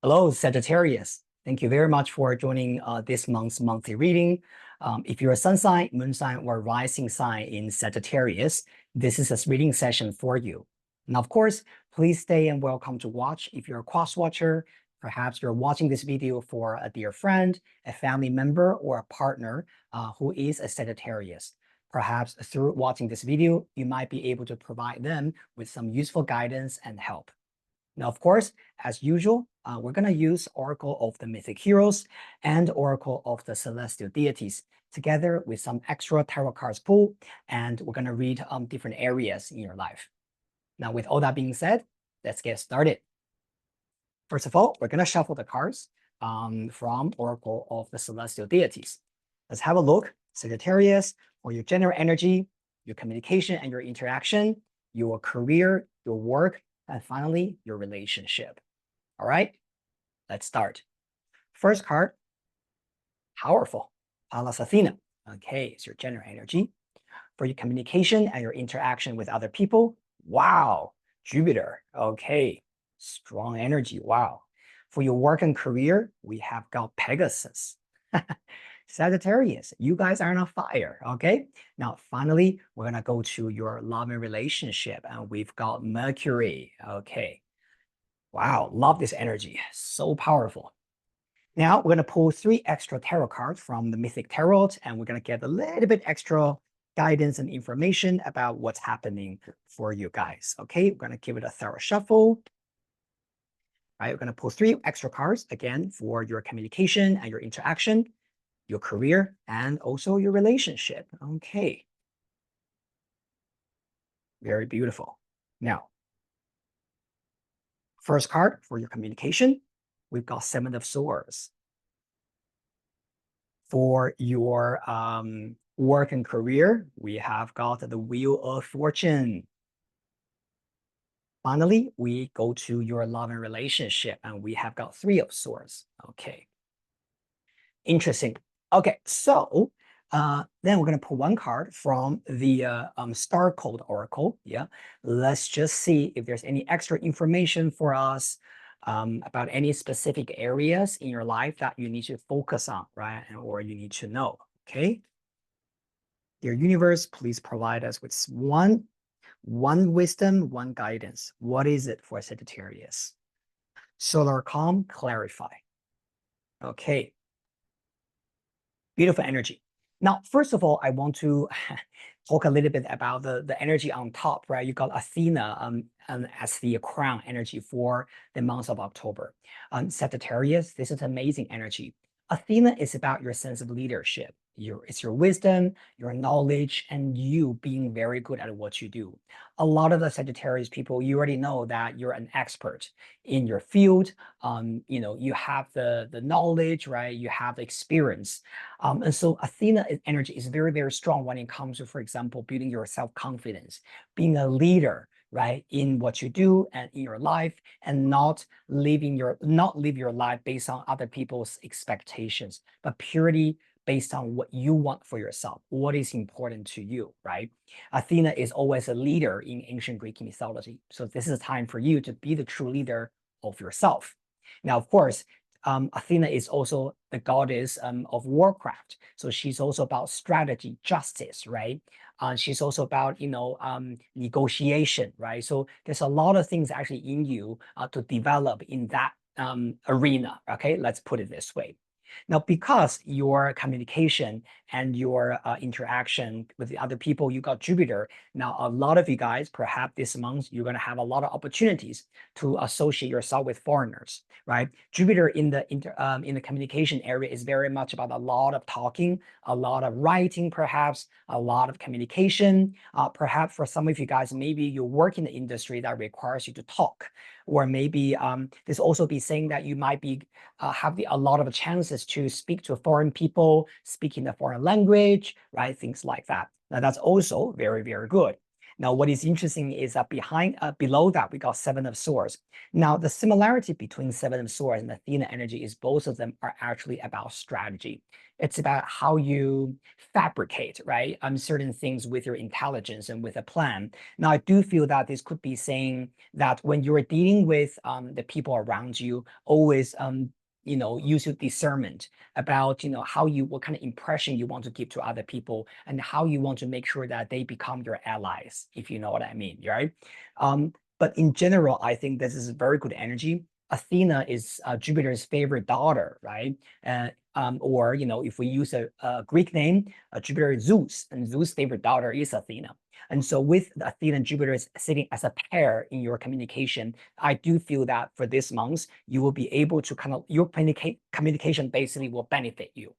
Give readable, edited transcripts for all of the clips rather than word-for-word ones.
Hello, Sagittarius. Thank you very much for joining this month's monthly reading. If you're a sun sign, moon sign, or rising sign in Sagittarius, this is a reading session for you. Now, of course, please stay and welcome to watch. If you're a cross watcher, perhaps you're watching this video for a dear friend, a family member, or a partner who is a Sagittarius. Perhaps through watching this video, you might be able to provide them with some useful guidance and help. Now, of course, as usual, we're going to use Oracle of the Mythic Heroes and Oracle of the Celestial Deities together with some extra tarot cards pull, and we're going to read different areas in your life. Now, with all that being said, let's get started. First of all, we're going to shuffle the cards from Oracle of the Celestial Deities. Let's have a look. Sagittarius, for your general energy, your communication and your interaction, your career, your work, and finally, your relationship. All right, let's start. First card, powerful, Pallas Athena. Okay, it's your general energy. For your communication and your interaction with other people, wow, Jupiter. Okay, strong energy, wow. For your work and career, we have got Pegasus. Sagittarius, you guys are on fire, okay? Now, finally, we're gonna go to your love and relationship, and we've got Mercury, okay? Wow, love this energy, so powerful. Now, we're gonna pull 3 extra tarot cards from the Mythic Tarot, and we're gonna get a little bit extra guidance and information about what's happening for you guys, okay? We're gonna give it a thorough shuffle. Right, we're gonna pull 3 extra cards, again, for your communication and your interaction, your career, and also your relationship. Okay. Very beautiful. Now, first card for your communication, we've got 7 of Swords. For your work and career, we have got the Wheel of Fortune. Finally, we go to your love and relationship, and we have got 3 of Swords. Okay. Interesting. Okay, so then we're going to pull 1 card from the Star Code Oracle. Yeah, let's just see if there's any extra information for us about any specific areas in your life that you need to focus on, right? Or you need to know, okay? Dear universe, please provide us with one wisdom, 1 guidance. What is it for Sagittarius? Solar calm, clarify. Okay. Beautiful energy. Now, first of all, I want to talk a little bit about the energy on top, right? You got Athena as the crown energy for the month of October. Sagittarius, this is amazing energy. Athena is about your sense of leadership. It's your wisdom, your knowledge, and you being very good at what you do. A lot of the Sagittarius people, you already know that you're an expert in your field. You have the knowledge, right? You have the experience. And so Athena energy is very, very strong when it comes to, for example, building your self-confidence, being a leader, right, in what you do and in your life, and not live your life based on other people's expectations, but purely based on what you want for yourself, what is important to you, right? Athena is always a leader in ancient Greek mythology. So this is a time for you to be the true leader of yourself. Now, of course, Athena is also the goddess of warcraft. So she's also about strategy, justice, right? She's also about, negotiation, right? So there's a lot of things actually in you to develop in that arena, okay? Let's put it this way. Now, because your communication and your interaction with the other people, you got Jupiter. Now, a lot of you guys, perhaps this month, you're going to have a lot of opportunities to associate yourself with foreigners, right? Jupiter in the communication area is very much about a lot of talking, a lot of writing, perhaps a lot of communication. Perhaps for some of you guys, maybe you work in the industry that requires you to talk, or maybe this also be saying that you might be have a lot of chances to speak to foreign people, speak in a foreign language, right? Things like that. Now, that's also very, very good. Now, what is interesting is that below that, we got Seven of Swords. Now, the similarity between Seven of Swords and Athena energy is both of them are actually about strategy. It's about how you fabricate, right, certain things with your intelligence and with a plan. Now, I do feel that this could be saying that when you're dealing with the people around you, always use your discernment about what kind of impression you want to give to other people and how you want to make sure that they become your allies, if you know what I mean, right? But in general, I think this is very good energy. Athena is Jupiter's favorite daughter, right? Or if we use a Greek name, Jupiter is Zeus, and Zeus' favorite daughter is Athena. And so with Athena and Jupiter sitting as a pair in your communication, I do feel that for this month, you will be able to your communication basically will benefit you.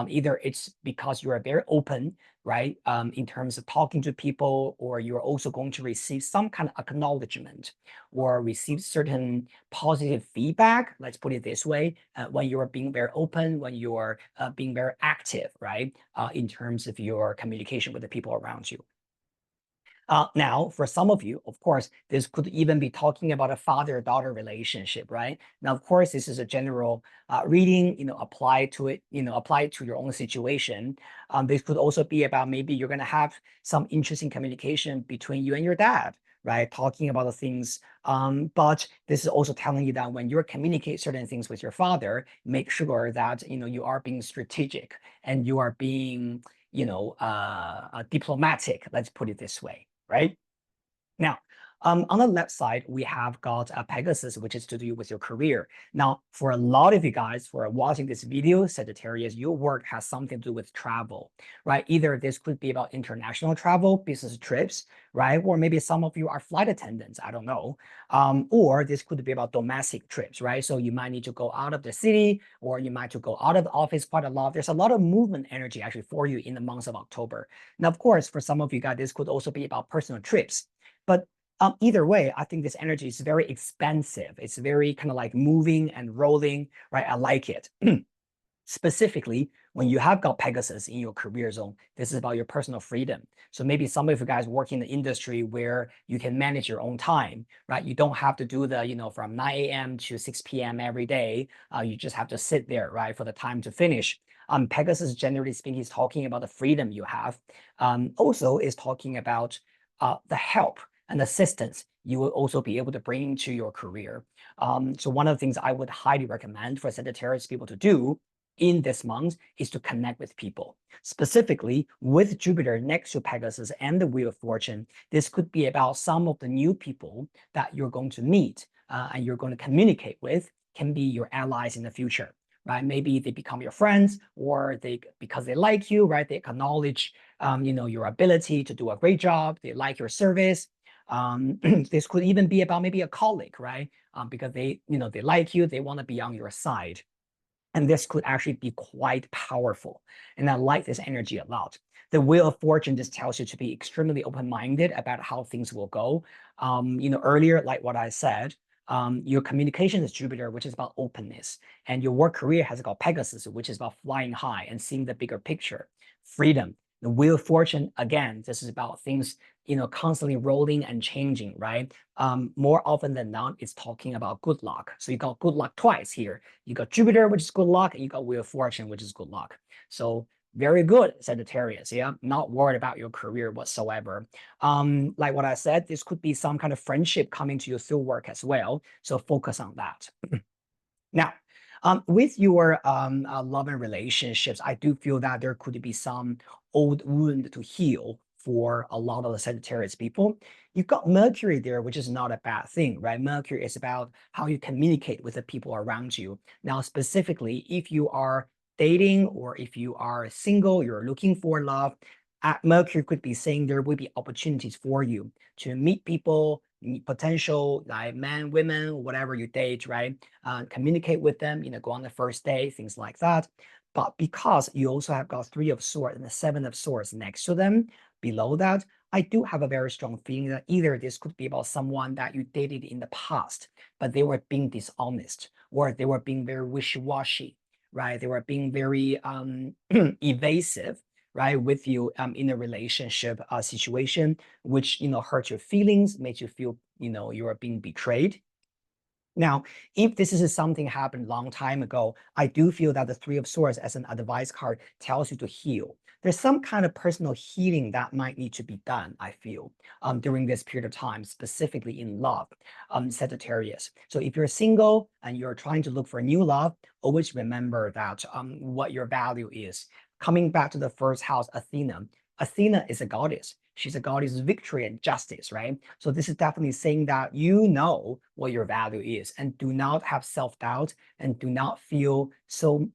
Either it's because you are very open, right, in terms of talking to people, or you're also going to receive some kind of acknowledgement or receive certain positive feedback, let's put it this way, when you're being very open, when you're being very active, right, in terms of your communication with the people around you. Now, for some of you, of course, this could even be talking about a father-daughter relationship, right? Now, of course, this is a general reading, apply to it, apply it to your own situation. This could also be about maybe you're going to have some interesting communication between you and your dad, right? Talking about the things. But this is also telling you that when you communicate certain things with your father, make sure that, you are being strategic and you are being, diplomatic, let's put it this way. Right? Now, on the left side, we have got Pegasus, which is to do with your career. Now, for a lot of you guys who are watching this video, Sagittarius, your work has something to do with travel, right? Either this could be about international travel, business trips, right? Or maybe some of you are flight attendants, I don't know. Or this could be about domestic trips, right? So you might need to go out of the city, or you might need to go out of the office quite a lot. There's a lot of movement energy actually for you in the month of October. Now, of course, for some of you guys, this could also be about personal trips. But either way, I think this energy is very expansive. It's very kind of like moving and rolling, right? I like it. Specifically, when you have got Pegasus in your career zone, this is about your personal freedom. So maybe some of you guys work in the industry where you can manage your own time, right? You don't have to do the, from 9 a.m. to 6 p.m. every day. You just have to sit there, right, for the time to finish. Pegasus, generally speaking, is talking about the freedom you have. Also is talking about the help and assistance you will also be able to bring to your career. So one of the things I would highly recommend for Sagittarius people to do in this month is to connect with people. Specifically, with Jupiter next to Pegasus and the Wheel of Fortune, this could be about some of the new people that you're going to meet and you're going to communicate with can be your allies in the future, right? Maybe they become your friends, or because they like you, right? They acknowledge, your ability to do a great job. They like your service. This could even be about maybe a colleague, right? Because they like you, they want to be on your side. And this could actually be quite powerful. And I like this energy a lot. The Wheel of Fortune just tells you to be extremely open-minded about how things will go. Earlier, like what I said, your communication is Jupiter, which is about openness. And your work career has got Pegasus, which is about flying high and seeing the bigger picture. Freedom. The Wheel of Fortune, again, this is about things, constantly rolling and changing, right? More often than not, it's talking about good luck. So you got good luck twice here. You got Jupiter, which is good luck, and you got Wheel of Fortune, which is good luck. So very good, Sagittarius. Yeah, not worried about your career whatsoever. Like what I said, this could be some kind of friendship coming to you through work as well. So focus on that. Now, with your love and relationships, I do feel that there could be some old wound to heal for a lot of the Sagittarius people. You've got Mercury there, which is not a bad thing, right? Mercury is about how you communicate with the people around you. Now, specifically, if you are dating or if you are single, you're looking for love, Mercury could be saying there will be opportunities for you to meet people, meet potential like men, women, whatever you date, right? Communicate with them, go on the first day, things like that. But because you also have got Three of Swords and the Seven of Swords next to them, below that, I do have a very strong feeling that either this could be about someone that you dated in the past, but they were being dishonest, or they were being very wishy-washy, right? They were being very evasive, right, with you in a relationship situation, which, hurt your feelings, made you feel, you are being betrayed. Now, if this is something happened long time ago, I do feel that the Three of Swords as an advice card tells you to heal. There's some kind of personal healing that might need to be done, I feel, during this period of time, specifically in love, Sagittarius. So if you're single and you're trying to look for a new love, always remember that what your value is. Coming back to the first house, Athena. Athena is a goddess. She's a goddess of victory and justice, right? So this is definitely saying that you know what your value is, and do not have self-doubt, and do not feel so,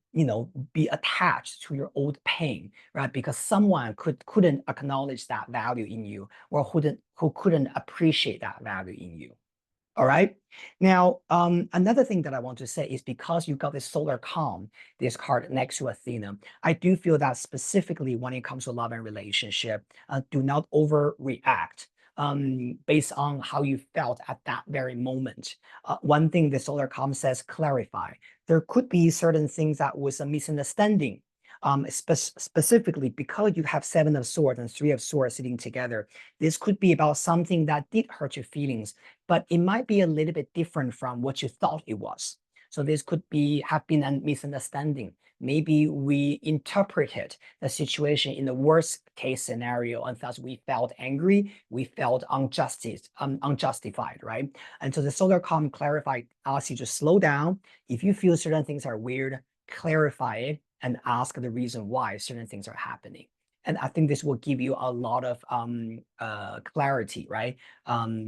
be attached to your old pain, right? Because someone couldn't acknowledge that value in you, or who couldn't appreciate that value in you. All right. Now, another thing that I want to say is, because you got this solar calm, this card next to Athena, I do feel that specifically when it comes to love and relationship, do not overreact based on how you felt at that very moment. One thing the solar calm says, clarify. There could be certain things that was a misunderstanding. Specifically because you have Seven of Swords and Three of Swords sitting together, this could be about something that did hurt your feelings, but it might be a little bit different from what you thought it was. So this could have been a misunderstanding. Maybe we interpreted the situation in the worst case scenario, and thus we felt angry, we felt unjustified, right? And so the solar calm clarified asks you to slow down. If you feel certain things are weird, clarify it and ask the reason why certain things are happening. And I think this will give you a lot of clarity, right,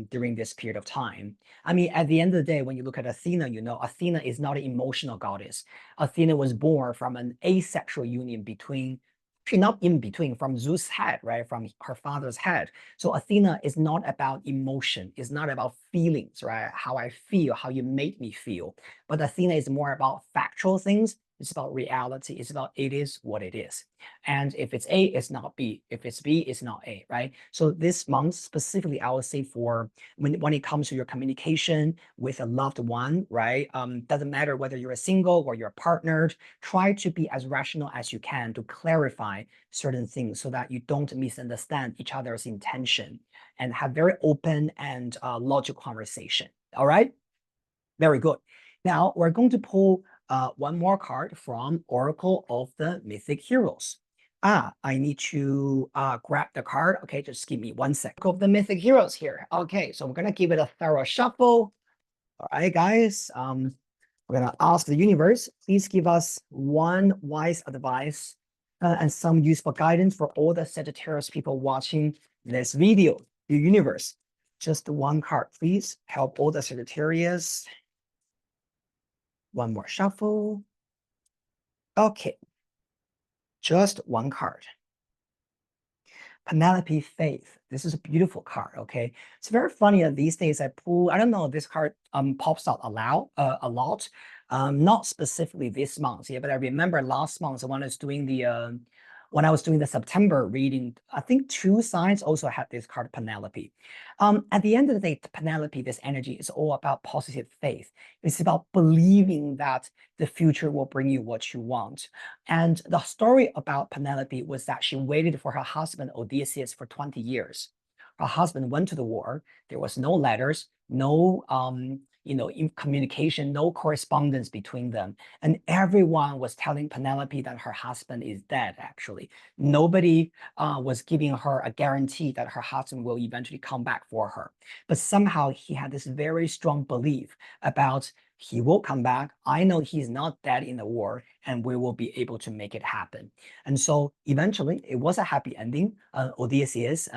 during this period of time. I mean, at the end of the day, when you look at Athena, Athena is not an emotional goddess. Athena was born from an asexual union between, actually not in between, from Zeus' head, right, from her father's head. So Athena is not about emotion, it's not about feelings, right, how I feel, how you made me feel. But Athena is more about factual things. It's about reality. It's about it is what it is. And if it's A, it's not B. If it's B, it's not A, right? So this month specifically, I would say for when it comes to your communication with a loved one, right? Doesn't matter whether you're a single or you're partnered, try to be as rational as you can to clarify certain things so that you don't misunderstand each other's intention, and have very open and logical conversation. All right? Very good. Now we're going to pull one more card from Oracle of the Mythic Heroes. I need to grab the card. Okay, just give me 1 sec. Oracle of the Mythic Heroes here. Okay, so we're gonna give it a thorough shuffle. All right, guys. We're gonna ask the universe, please give us one wise advice and some useful guidance for all the Sagittarius people watching this video. The universe, just one card, please. Help all the Sagittarius. One more shuffle. Okay, just one card. Penelope Faith. This is a beautiful card, okay? It's very funny that these days I pull, I don't know, this card pops out a lot. Not specifically this month, yeah, but I remember last month when I was doing the September reading, I think 2 signs also had this card, Penelope. At the end of the day, Penelope, this energy is all about positive faith. It's about believing that the future will bring you what you want. And the story about Penelope was that she waited for her husband Odysseus for 20 years. Her husband went to the war. There was no letters, no communication, no correspondence between them. And everyone was telling Penelope that her husband is dead, actually. Nobody was giving her a guarantee that her husband will eventually come back for her. But somehow he had this very strong belief about he will come back. I know he's not dead in the war, and we will be able to make it happen. And so eventually it was a happy ending. Odysseus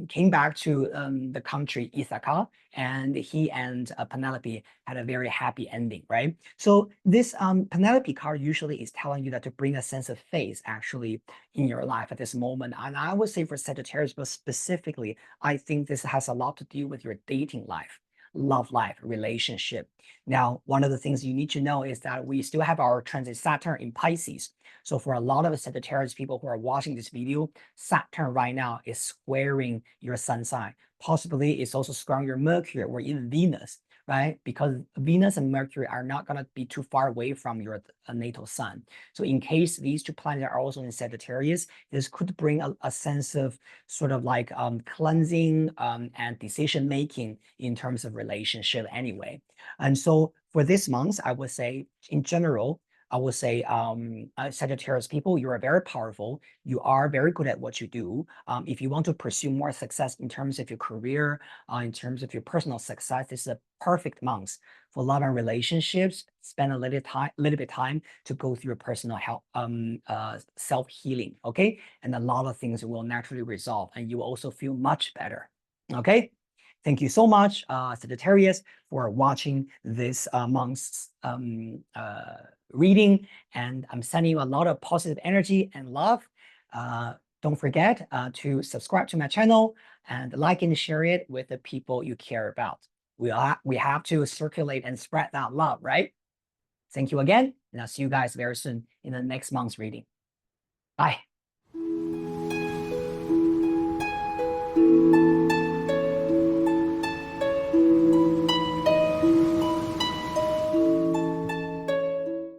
came back to the country Ithaca, and he and Penelope had a very happy ending, right? So this Penelope card usually is telling you that to bring a sense of faith actually in your life at this moment. And I would say for Sagittarius, but specifically, I think this has a lot to do with your dating life, love life, relationship. Now, one of the things you need to know is that we still have our transit Saturn in Pisces. So for a lot of Sagittarius people who are watching this video, Saturn right now is squaring your sun sign. Possibly it's also squaring your Mercury or even Venus. right? Because Venus and Mercury are not going to be too far away from your natal sun. So in case these two planets are also in Sagittarius, this could bring a sense of sort of like cleansing and decision making in terms of relationship anyway. And so for this month, I would say in general, I would say Sagittarius people, you are very powerful. You are very good at what you do. If you want to pursue more success in terms of your career, in terms of your personal success, this is a perfect month for love and relationships. Spend a little bit time to go through your personal health, self-healing, okay? And a lot of things will naturally resolve, and you will also feel much better, okay? Thank you so much, Sagittarius, for watching this month's reading. And I'm sending you a lot of positive energy and love. Don't forget to subscribe to my channel and like and share it with the people you care about. We have to circulate and spread that love, right? Thank you again, and I'll see you guys very soon in the next month's reading. Bye.